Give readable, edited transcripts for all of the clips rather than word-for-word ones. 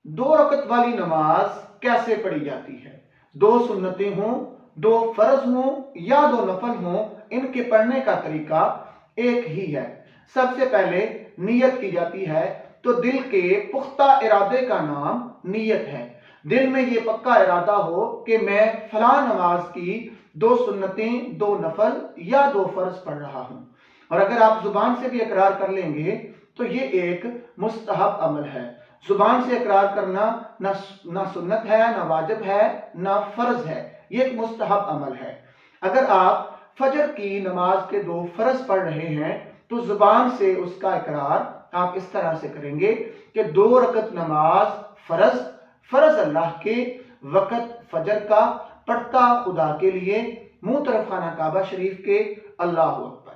दो रकत वाली नमाज कैसे पढ़ी जाती है? दो सुन्नतें हों, दो फर्ज हों या दो नफल हों, इनके पढ़ने का तरीका एक ही है। सबसे पहले नियत की जाती है, तो दिल के पुख्ता इरादे का नाम नियत है। दिल में ये पक्का इरादा हो कि मैं फलां नमाज की दो सुन्नतें, दो नफल या दो फर्ज पढ़ रहा हूं। और अगर आप जुबान से भी इकरार कर लेंगे तो ये एक मुस्तहब अमल है। जुबान से इकरार करना ना सुन्नत है, ना वाजिब है, ना फर्ज है, ये एक मुस्तहब अमल है। अगर आप फजर की नमाज के दो फर्ज पढ़ रहे हैं तो जुबान से उसका इकरार आप इस तरह से करेंगे कि दो रकत नमाज फर्ज, फर्ज अल्लाह के, वक़्त फजर का, पढ़ता खुदा के लिए, मुंह तरफ खाना काबा शरीफ के, अल्लाह अकबर।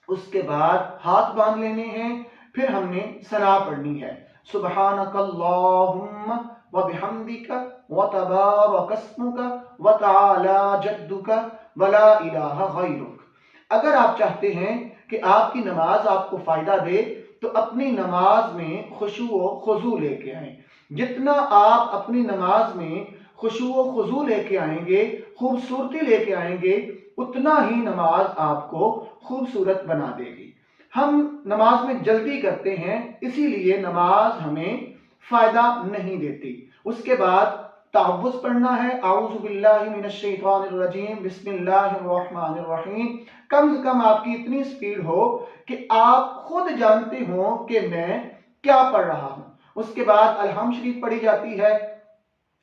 उसके बाद हाथ बांध लेने हैं, फिर हमने सना पढ़नी है, सुब्हानकल्लाहुम्मा व बिहम्दिका व तबारकस्मुका व तआला जद्दुका व ला इलाहा गैरुक। अगर आप चाहते हैं कि आपकी नमाज आपको फायदा दे तो अपनी नमाज में खुशू व खुजू लेके आएं। जितना आप अपनी नमाज में खुशू व खुजू लेके आएंगे, खूबसूरती लेके आएंगे, उतना ही नमाज आपको खूबसूरत बना देगी। हम नमाज में जल्दी करते हैं, इसीलिए नमाज हमें फायदा नहीं देती। उसके बाद तअव्वुज़ पढ़ना है, आऊज़ु बिल्लाहि मिनश शैतानिर रजीम, बिस्मिल्लाहिर रहमानिर रहीम। कम से कम आपकी इतनी स्पीड हो कि आप खुद जानते हो कि मैं क्या पढ़ रहा हूं। उसके बाद अलहम शरीफ पढ़ी जाती है,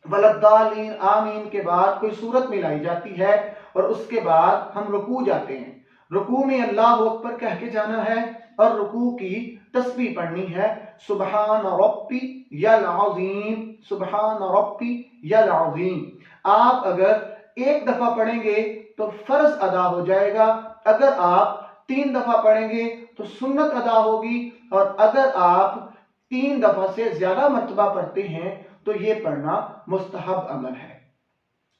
वलद्दालीन आमीन के बाद कोई सूरत मिलाई जाती है और उसके बाद हम रुकू जाते हैं। रुकू में अल्लाह अकबर कह के जाना है और रुकू की तस्बीह पढ़नी है, सुबहान रब्बी यल अज़ीम, सुबहान रब्बी यल अज़ीम। आप अगर एक दफा पढ़ेंगे तो फर्ज अदा हो जाएगा, अगर आप 3 दफा पढ़ेंगे तो सुन्नत अदा होगी, और अगर आप 3 दफा से ज्यादा मर्तबा पढ़ते हैं तो ये पढ़ना मुस्तहब अमल है।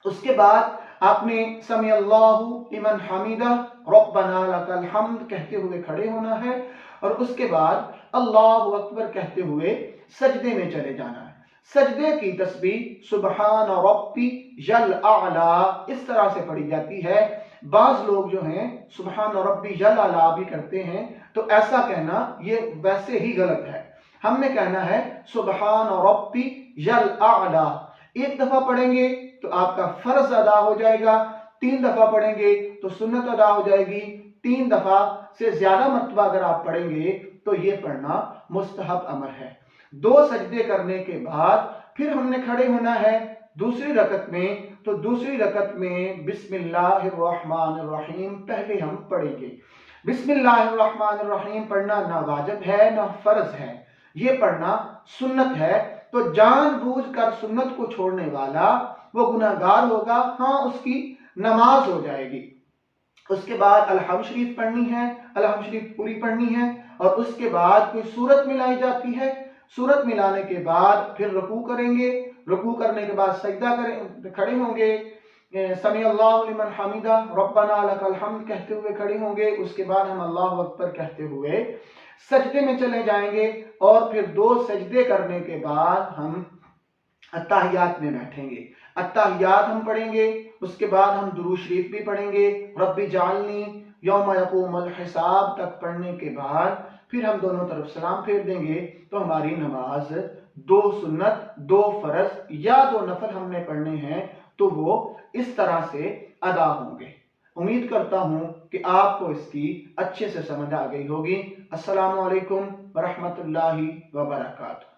उसके बाद आपने समी अल्लाहु लिमन हमीदा रब्बना लकल हम्द कहते हुए खड़े होना है और उसके बाद अल्लाहु अकबर कहते हुए सजदे में चले जाना है। सजदे की तस्बीह सुबहान रब्बी यल आला इस तरह से पढ़ी जाती है। बाज लोग जो हैं सुबहान रब्बी यल आला भी करते हैं, तो ऐसा कहना ये वैसे ही गलत है। हमने कहना है सुबहान रब्बी यल आला। एक दफा पढ़ेंगे तो आपका फर्ज अदा हो जाएगा, 3 दफा पढ़ेंगे तो सुन्नत अदा हो जाएगी, 3 दफा से ज्यादा मर्तबा अगर आप पढ़ेंगे तो ये पढ़ना मुस्तहब अमल है। 2 सजदे करने के बाद फिर हमने खड़े होना है दूसरी रकत में, तो दूसरी रकत में बिस्मिल्लाहिर्रहमानिर्रहीम पहले हम पढ़ेंगे। बिस्मिल्लाहिर्रहमानिर्रहीम पढ़ना ना वाजिब है ना फर्ज है, ये पढ़ना सुन्नत है। तो जानबूझकर सुन्नत को छोड़ने वाला वो गुनाहगार होगा, हाँ उसकी नमाज हो जाएगी। उसके बाद अलहम शरीफ पढ़नी है, अलहम शरीफ पूरी पढ़नी है और उसके बाद कोई सूरत मिलाई जाती है। सूरत मिलाने के बाद फिर रुकू करेंगे, रुकू करने के बाद सजदा करें, खड़े होंगे, समी अल्लाहु लिमन हमीदा रब्बना लकल हम्द कहते हुए खड़े होंगे। उसके बाद हम अल्लाहु अकबर कहते हुए सजदे में चले जाएंगे और फिर 2 सजदे करने के बाद हम अत्ताहियात में बैठेंगे। अत्ताहियात हम पढ़ेंगे, उसके बाद हम दुरूद शरीफ भी पढ़ेंगे, रब्बी जालनी यौम यक़ूमुल हिसाब तक पढ़ने के बाद फिर हम दोनों तरफ सलाम फेर देंगे। तो हमारी नमाज 2 सुन्नत, 2 फर्ज या 2 नफल हमने पढ़ने हैं तो वो इस तरह से अदा होंगे। उम्मीद करता हूं कि आपको इसकी अच्छे से समझ आ गई होगी। अस्सलामु अलैकुम व रहमतुल्लाहि व बरकातुहू।